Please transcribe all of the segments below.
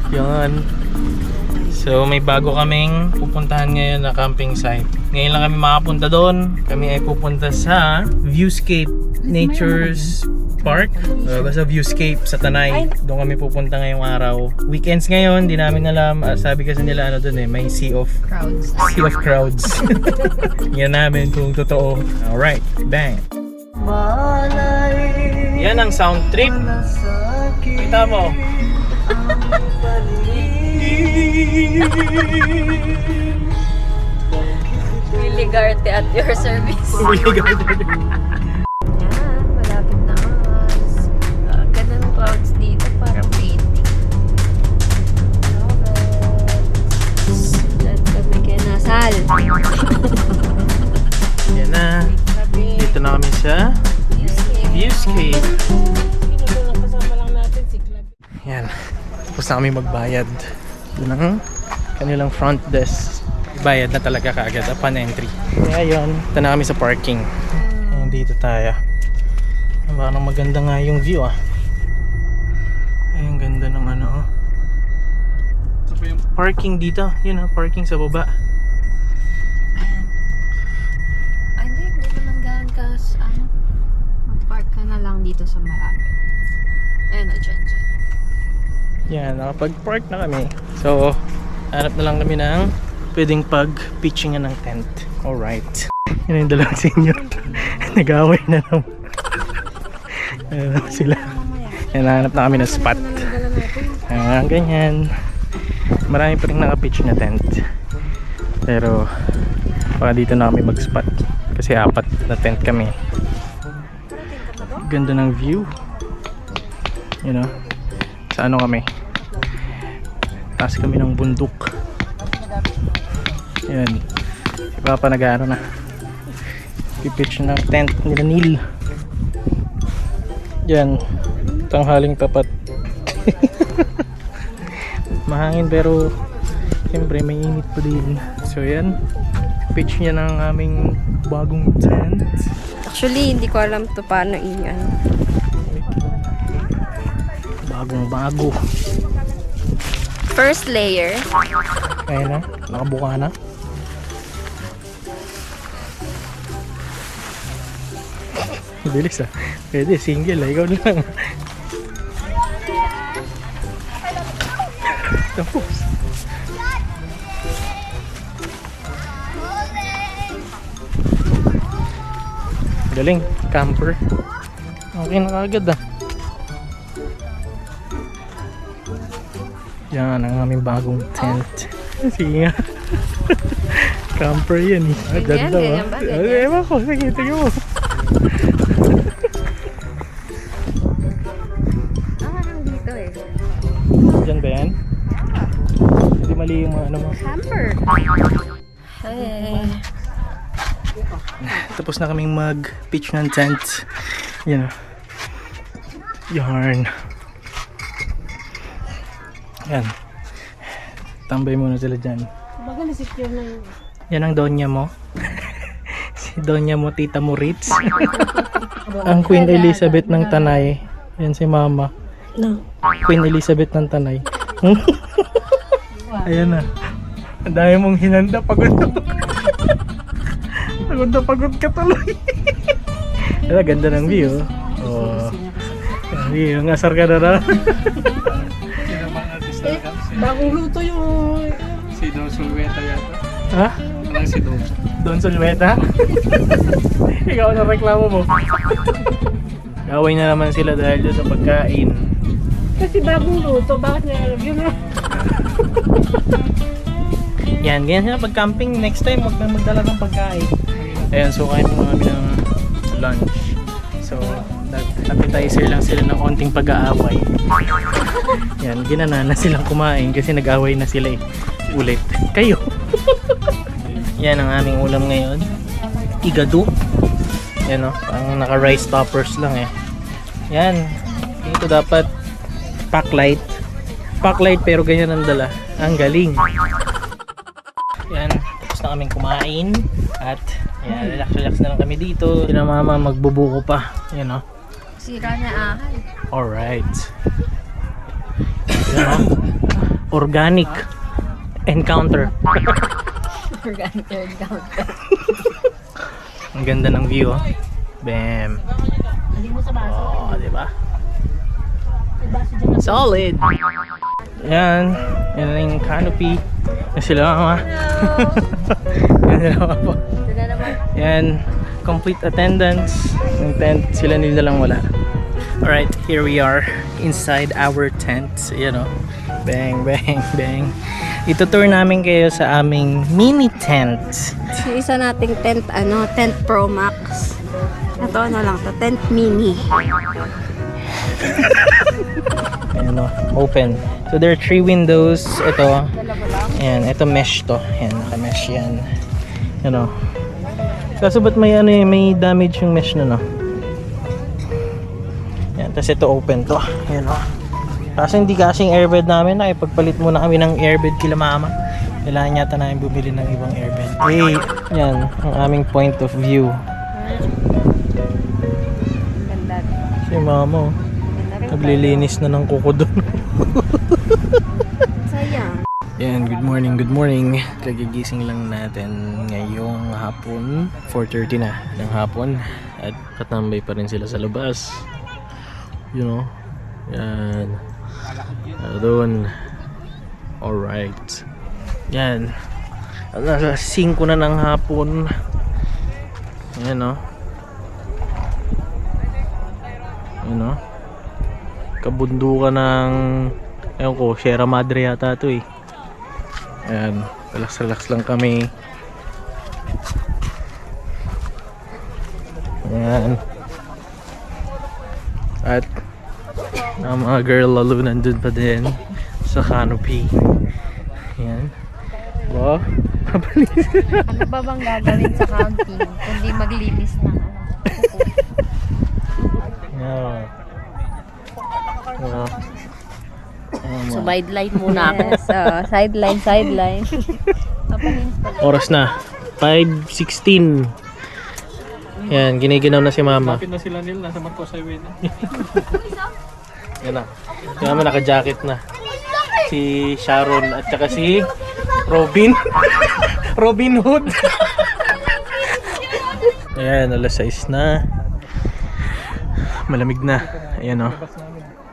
Yun. So, may bago kaming pupuntahan ngayon na camping site. Ngayon lang kami makapunta doon. Kami ay pupunta sa Viewscape Nature's Park. Basta Viewscape sa Tanay. Doon kami pupunta ngayong araw. Weekends ngayon, di namin alam. Sabi kasi nila ano doon may sea of crowds. Yan namin kung totoo. Alright, bang. Yan ang sound trip. Kita mo. Willie Garte at your service. Willie Yan, malapit na us. Ganda ng clouds dito, parang painting. Diyan kami kay Nasal. Yan na. Dito na kami sa Viewscape. Yan. Tapos na kami magbayad. Yun ang kanilang front desk. Bayad na talaga kaagad upon entry. Kaya yun. Ito na kami sa parking. Ayan, dito tayo. Parang maganda nga yung view Ayun, ganda ng ano parking dito. Yun parking sa baba. Ayan. Hindi naman gaan ka mag-park ka na lang dito sa malapit. Ayan o, dyan. Yan, nakapag-park na kami. So, hanap na lang kami ng pwedeng pag-pitchingan ng tent. Alright. Yan yung dalawang senior. Nag-away na naman. Ano sila. Yan, hanap na kami ng spot. Ganyan. Marami pa rin nakapitch na tent. Pero, baka dito na kami mag-spot. Kasi 4 na tent kami. Ganda ng view. You know. Sa ano kami? Taas kami ng bundok. Yan. Si Papa nag-ano na. Pipitch ng tent nila Neil. Yan. Tanghaling tapat. Mahangin pero siyempre may init pa din. So yan. Pitch niya ng aming bagong tent. Actually, hindi ko alam to paano iyan. Bago. First layer. Ayan na, nakabuka na. Bilis Pwede, single ikaw na lang. Tapos. Galing, camper. Okay na kagad Yan ang aming bagong tent. Sige nga. Camper yan Ganyan ba? Ewan ko, sige, tingin mo. Dito Diyan ba yan? Hindi mali yung mga ano mo. Camper. Hey. Tapos na kaming mag-pitch ng tent. Yan Yarn. Yan. Tambay muna sila dyan. Baga na-secure na yun. Yan ang donya mo. Si donya mo, Tita Moritz. Ang Queen Elizabeth ng Tanay. Yan si Mama. No. Queen Elizabeth ng Tanay. Ayan na. Ang dami mong hinanda. Pagod ka tuloy. Ganda ng view. Oh. View. Ngasar ka na raw. Bagong luto yung Si Don Sulweta yata. Ha? Parang si Don. Don Sulweta? Ikaw na reklamo mo. Gawin na naman sila dahil doon sa pagkain. kasi bagong luto, bakit na yun na? Yan, ganyan sila pag camping. Next time, huwag na magdala ng pagkain. Ayan, so kain mo kami ng lunch. So, nag-appetizer lang sila ng onting pag-aaway. Yan, ginana na silang kumain kasi nag-away na sila ulit. Kayo. Yan ang aming ulam ngayon. Igado. Yan o, parang naka-rice toppers lang Yan. Ito dapat pack light. Pack light pero ganyan ang dala. Ang galing. Yan, tapos na kaming kumain. At yan, relax na lang kami dito. Sina mama magbubuko pa. Yan o. Sira na ahal. Alright. You know, organic encounter. Organic encounter. Ang ganda ng view, oh. Bam. Oh, di ba? Solid. Yan. Yan na yung canopy. Yan sila mama. Yan sila mama po. Ito na naman. Yan. Complete attendance. Yung tent, sila nila lang wala. Alright, here we are inside our tent. Yan o. Bang, bang, bang. Itutour namin kayo sa aming mini tent. Yung isa nating tent, tent Pro Max. Ito lang to, tent mini. Ayan o, open. So there are 3 windows. Ito. Ayan, ito mesh to. Ayan, naka-mesh yan. Ayan o. Kaso ba't may may damage yung mesh na no? Ayan, tapos ito open to. Ayan o. Kaso hindi kasing airbed namin. Nakipagpalit muna kami ng airbed kila mama. Kailangan yata namin bumili ng ibang airbed. Hey, yan, ang aming point of view. Ganda. Si mama, oh, naglilinis na ng kuko doon. Sayang. Yan, good morning, good morning. Kagigising lang natin ngayong hapon. 4:30 na ng hapon. At katambay pa rin sila sa labas. You know, yan. Doon. Alright. Yan. Nasa 5 na ng hapon. Yan o. Yan o. Kabundukan ng ewan ko, Sierra Madre yata ito eh. Ayan. Relax lang kami. Ayan. At ang mga girl lalo nandun pa din sa canopy. Ayan. Wow. Ano ba bang gagawin sa camping kundi maglinis ng Yeah. Wow. So, sideline muna ako. Yes, sideline. Oras na 5:16. Yan, giniginaw na si mama. Lapit na sila nila, nasa Marcos Highway na. Yan na. Si mama naka-jacket na. Si Sharon at saka si Robin. Robin Hood. Ayan, alas 6 na. Malamig na. Ayan o.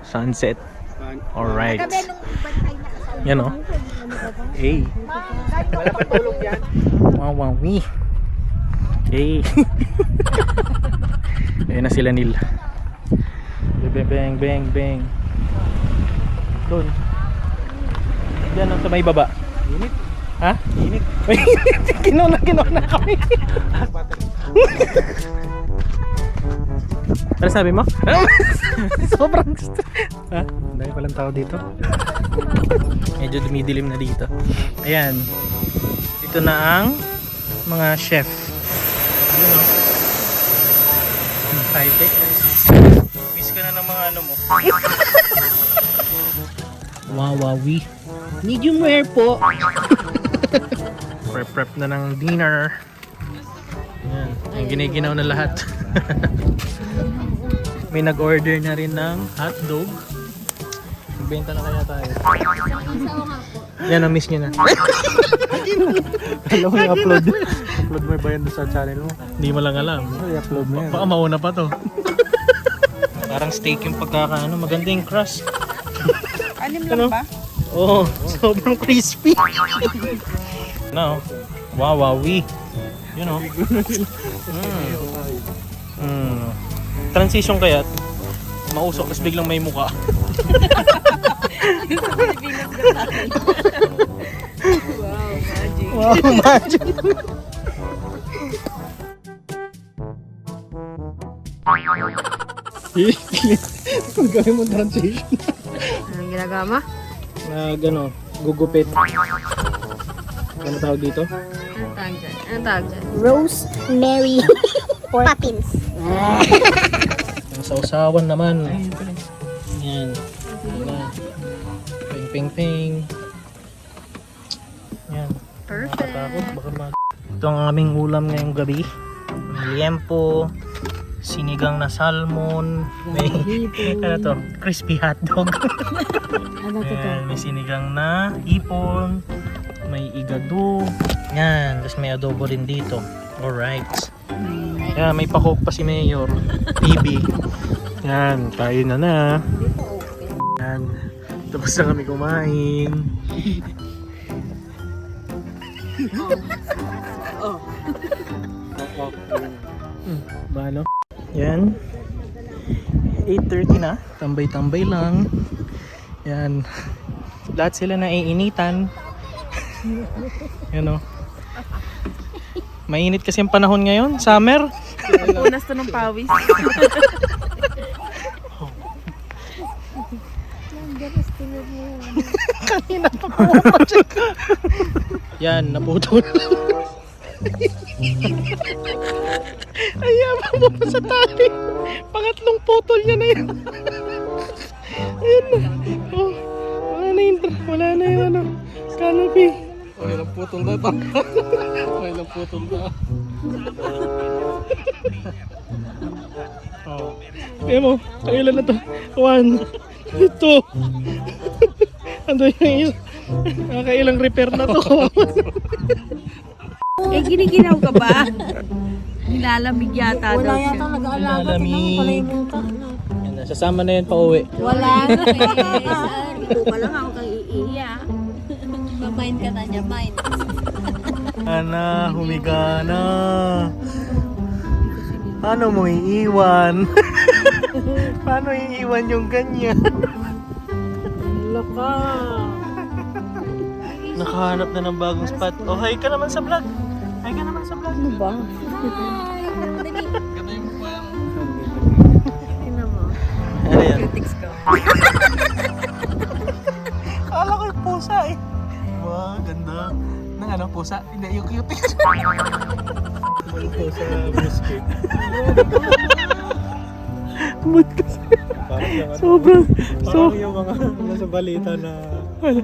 Sunset. Alright. Yan o. Hey. Wow. Hey. Ayan na sila nila. Bang. Doon. Diyan sa may baba. Init. Ha? Init. Kinuna kami. Ano sabi mo? Sobrang gusto. Ha? Dahil palang tao dito. Medyo dumidilim na dito. Ayan. Ito na ang mga chef. Yun o. High-tech. Miss ka na ng mga ano mo. Wawawi. Medium rare po. Prep na ng dinner. Ayan. Ang giniginaw na lahat. May nag-order na rin ng hotdog. Magbenta na kaya tayo. Yan, na-miss nyo na. Alam mo i-upload. Upload mo ba yan sa channel mo? Hindi mo lang alam. I-upload mo yan. Baka mauna pa to. Parang steak yung pagkakaano. Maganda yung crust. Anim lang ba? Oo, sobrang crispy. No. Wawawi. You know. Transition kaya mausok tapos biglang may muka. Wow, magic. Gawin mo transition. Anong ginagawa mo? Gano, gugupit. Ano tawag dito? Anong tawag dyan? Rosemary Poppins. Ang sausawan naman. Yan. Ping. Yan. Perfect. Baka Ito ang aming ulam ngayong gabi. Liempo, sinigang na salmon, may ano to, crispy hotdog. Ayan, may sinigang na hipon, may igado. Yan, tapos may adobo rin dito. Alright. Yan, may pa-coke pa si Mayor. PB. Yan, kain na. Yan, tapos na kami kumain. Balo. Yan. 8:30 na. Tambay-tambay lang. Yan. Lahat sila naiinitan. Yan o. Mainit kasi ang panahon ngayon. Summer. Unas to ng pawis. Kanina pa po. Yan, naputol. Ayaw mo pa sa tali. Pangatlong putol niya na yun. Ayan na. Oh, wala na yung ano. Canopy. Okay lang putol na ito. Okay lang putol na. Oh. Tingnan mo, kailan na to? 1, 2. Ando yung isa. Nakailang repair na to. Eh, giniginaw ka ba? Nilalamig yata daw siya. Lalamig. Yan na, sasama na yun pa uwi. Wala na eh. Ito pa lang ako kang iiya. Mamind ka na niya, mind. Ana, humiga na. Paano mo iiwan? Paano iiwan yung ganyan? Laka. Nakahanap na ng bagong spot. Oh, hi ka naman sa vlog. Hi ka naman sa vlog. Ano ba? Tingnan mo. Ano yan? Critics ka. Kala ko yung pusa eh. Wow, ganda. Nang ano, pusa? Hindi, yung cute. Yung pusa, biscuit. Mood kasi. Sobrang. Parang yung mga nasa balita na ano.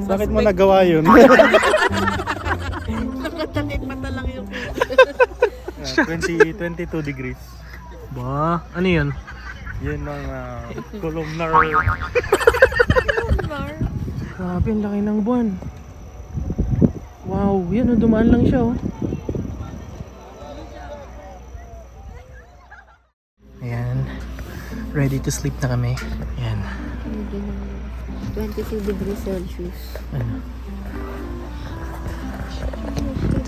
Bakit mo nagawa yun? Nakatakip mata lang yung 22 degrees. Ba, ano yun? Yun ang columnar. Grabe, ang laki ng buwan. Wow, yan oh, dumaan lang siya oh. Ayan, ready to sleep na kami. Ayan. 22 degrees Celsius. Ano?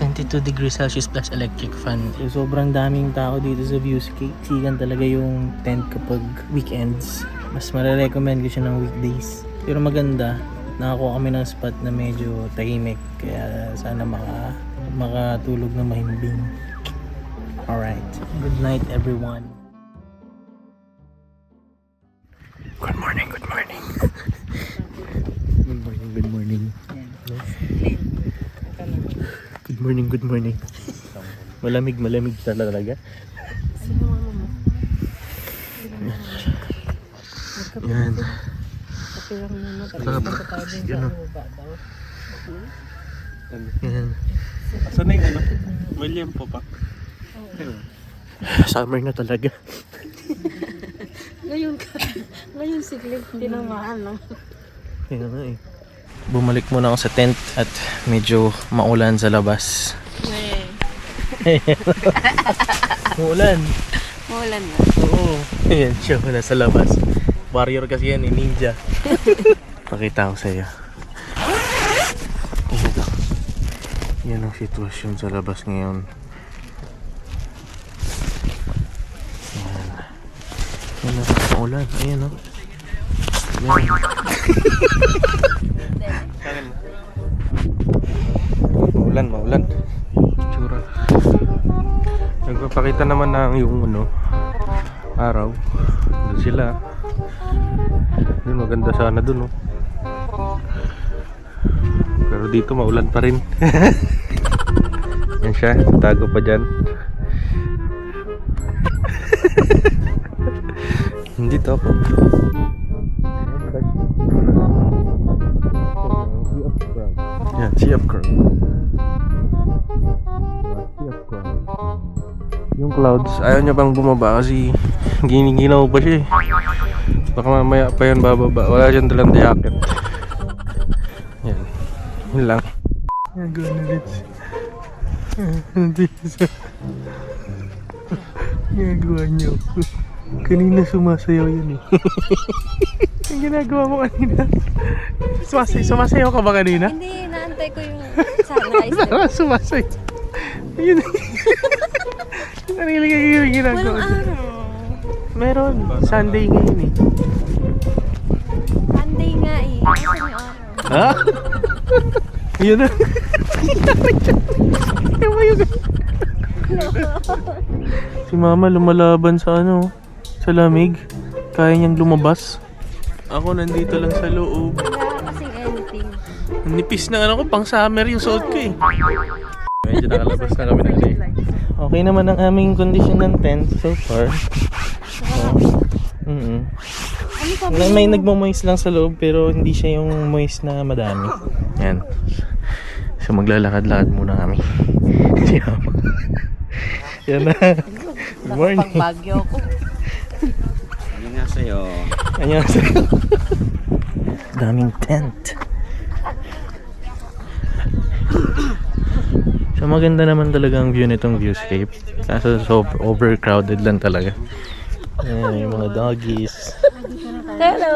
22 degrees Celsius plus electric fan. So, sobrang daming tao dito sa Viewscape. Sigan talaga yung tent kapag weekends. Mas marirecommend ko siya ng weekdays. Pero maganda, nakakuha kami ng spot na medyo tahimik. Kaya sana makatulog na mahimbing. Alright. Good night everyone. Good morning, good morning. Good morning, good morning. Good morning, good morning. Malamig talaga. Yan. Sarap. Yan o. Yan. Saan na yung ano? William po pa. Summer na talaga. Ngayon siglit, tinamaan lang. Yan nga eh. Bumalik muna ako sa tent at medyo maulan sa labas. Maulan. Maulan na. Oo. Ayan siya wala sa labas. Warrior kasi yan eh, ninja. Pakita ko sa iyo. Yan ang sitwasyon sa labas ngayon. Yan. Yan ang maulan. Ayan o. Yan. Maulan. Tsura. Nagpapakita naman ng yung ano, araw. Doon sila. Doon maganda sana doon, oh. Pero dito maulan pa rin. Yan siya, tago pa dyan. Hindi to ako. Yan, Sea of Crow. Sea of Crow. Yung clouds, ayaw niya pang bumaba kasi giniginaw pa siya eh. Baka mamaya pa yan bababa. Wala siyang dalang jacket. Yan. Yun lang. Nagawa na Rich. Ginagawa niyo. Kanina sumasayaw yun eh. Ang ginagawa mo kanina? Sumasayaw ka ba kanina? Hindi, naantay ko yung sunrise. Parang sumasayaw. Ayun. Narinig yung ginagawa. Walang araw. Meron. Sunday ngayon eh. Sunday nga eh. Kasi yung araw. Ha? Yun na. Si mama lumalaban sa ano, sa lamig. Kaya niyang lumabas. Ako nandito lang sa loob. Wala kasing anything. Ang nipis na ano ko, pang summer yung suot ko eh. Medyo nakalabas na kami na eh. Okay naman ang aming condition ng tent so far. May nagmo-moist lang sa loob pero hindi siya yung moist na madami. Yan. So maglalakad-lakad muna kami. Yan na. Good morning. Pagbagyo ko. Annyeonghaseyo. Annyeonghaseyo. Daming tent. So maganda naman talaga ang view nitong viewscape. Kaso so overcrowded lang talaga. Ayan, yung mga doggies. Hello!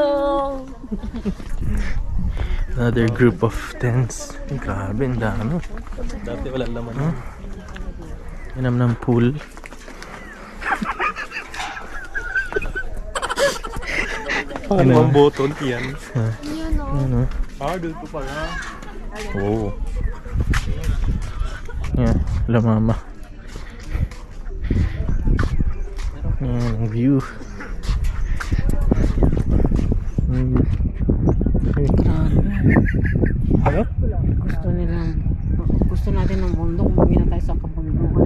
Another group of tents. Ay, grabe, ang dami. Dati wala laman. Yan ng pool. Ano ang button yan? Ano? Dito pala. Oo. Yan, lamama. Yan ang view. Ano? Gusto natin ng bundok. Umuwi na tayo sa kabundukan.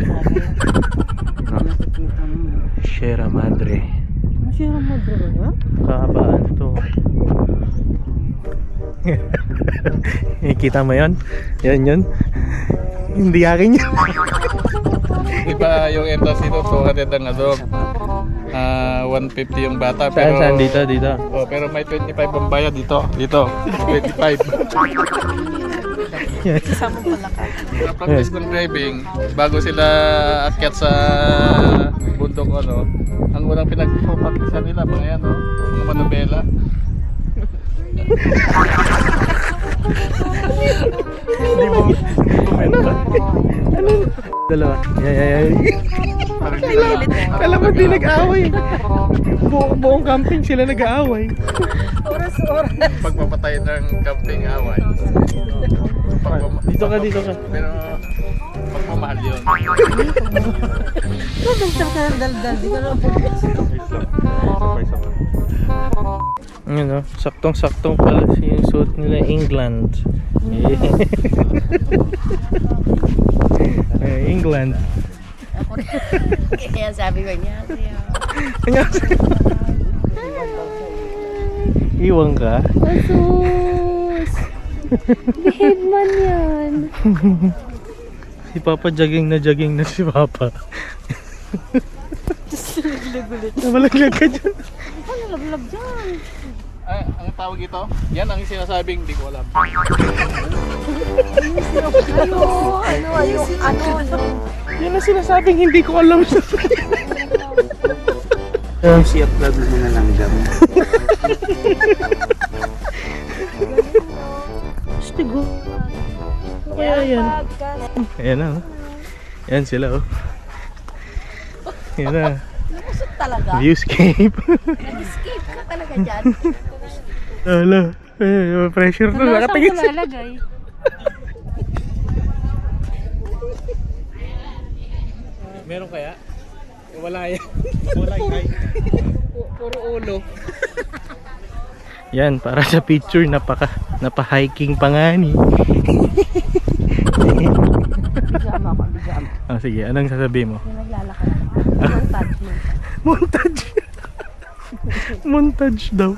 Nakikita mo. Sierra Madre. Ano Sierra Madre ba yan? Kahabaan to. Kita mo yun? Yan yun? Hindi akin yun. Iba yung entrance dito, 200 ang adult. 150 yung bata. Pero, Saan? Dito? Dito? Oh, pero may 25 ang bayad dito. Dito, 25. Practice ng driving, bago sila akyat sa bundok, ano, ang unang pinagpapakisa nila, mga yan, oh, mga manubela. Hindi mo kumenta. Ano? Dalawa. Yay. Kala mo di nag-aaway. Buong camping sila nag-aaway. Pagpapatay ng camping away. Dito ka. Pero pagmamahal yun. Nagtang ka ng daldal. Di ko na Ano, saktong-saktong pala yung suit nila England. England. Kaya sabi ko niya. Iwan ka? Asus! Behave man yan. Si Papa jogging na si Papa. Namalaglag ka dyan. Ano laglag dyan? Ay, ang tawag ito, yan ang sinasabing di ko alam. Yan ang sinasabing hindi ko alam sa Si-upload mo na langgam. Stigo. Kaya yan. Ayan na. Yan sila oh. Yan na. Nakusot talaga. Viewscape. Nag-escape ka talaga dyan. Ala. Pressure to. Nakatingin sila. lalagay? Meron kaya? Wala yan. Wala yan. Puro ulo. Yan, para sa picture, napa-hiking pa nga ni. Bijama ako, bijama. Ah, sige, anong sasabihin mo? Yung naglalakad ka. Montage. Montage daw.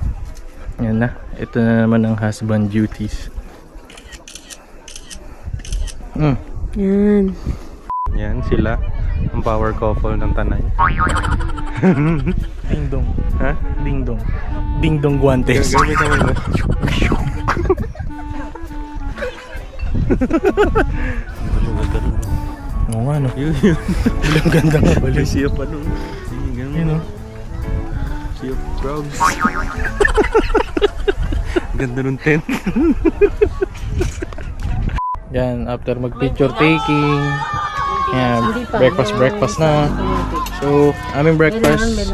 Yan na. Ito na naman ang husband duties. Yan. Yan sila. Ang power couple ng Tanay. Ding dong. Ha? Ding dong. Ding dong guantes. Gagawin naman ba? Oo nga no. Yun. Ang ganda nga pala. Sea of ano? Yun o. Sea of frogs. Ganda nung tent. Yan, after mag picture taking. Yan, breakfast na. So, aming breakfast.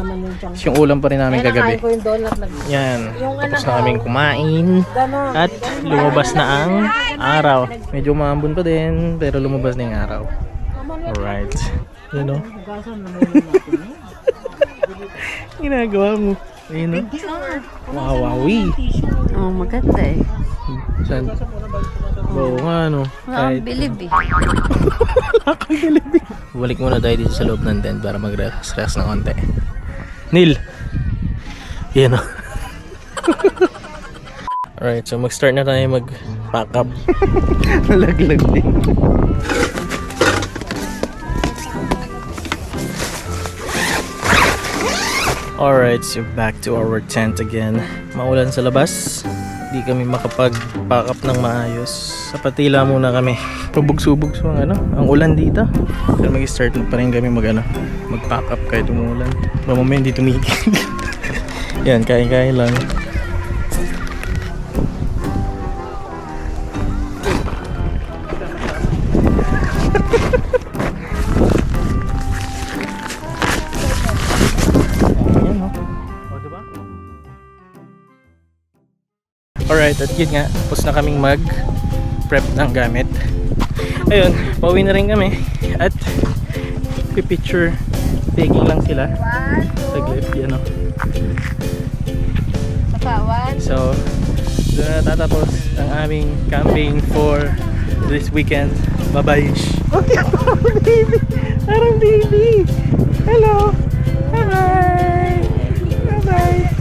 Yung ulam pa rin namin kagabi. Ko yung donut lang. Yan, tapos na kaming kumain. At lumabas na ang araw. Medyo maambon pa din, pero lumabas na yung araw. Alright. Yun o. Ginagawa mo. Yun o. Wawawi. Oh, maganda eh. Saan? Oo nga no. Kahit Nakabilib eh. balik muna tayo dito sa loob ng tent para mag-relax na konti. Neil! Yan o. Alright, so mag-start na tayo mag-pack up. Nalaglag din. Alright, so back to our tent again. Maulan sa labas. Di kami makapag-pack up ng maayos. Sa patila muna kami. Pabug-subog so ang ulan dito. Pero mag-start na pa rin kami mag-pack up kahit umulan. Mamaya hindi tumigil. Yan, kain-kain lang. Ayan o. O, diba? Alright, at yun nga, tapos na kaming mag-prep ng gamit. Ayun, pauwi na rin kami. At pipicture taking lang sila. Saglit, yan o. So, doon na tatapos ang aming camping for this weekend. Bye-bye! Okay, parang baby! Parang baby! Hello! Bye-bye! Bye-bye!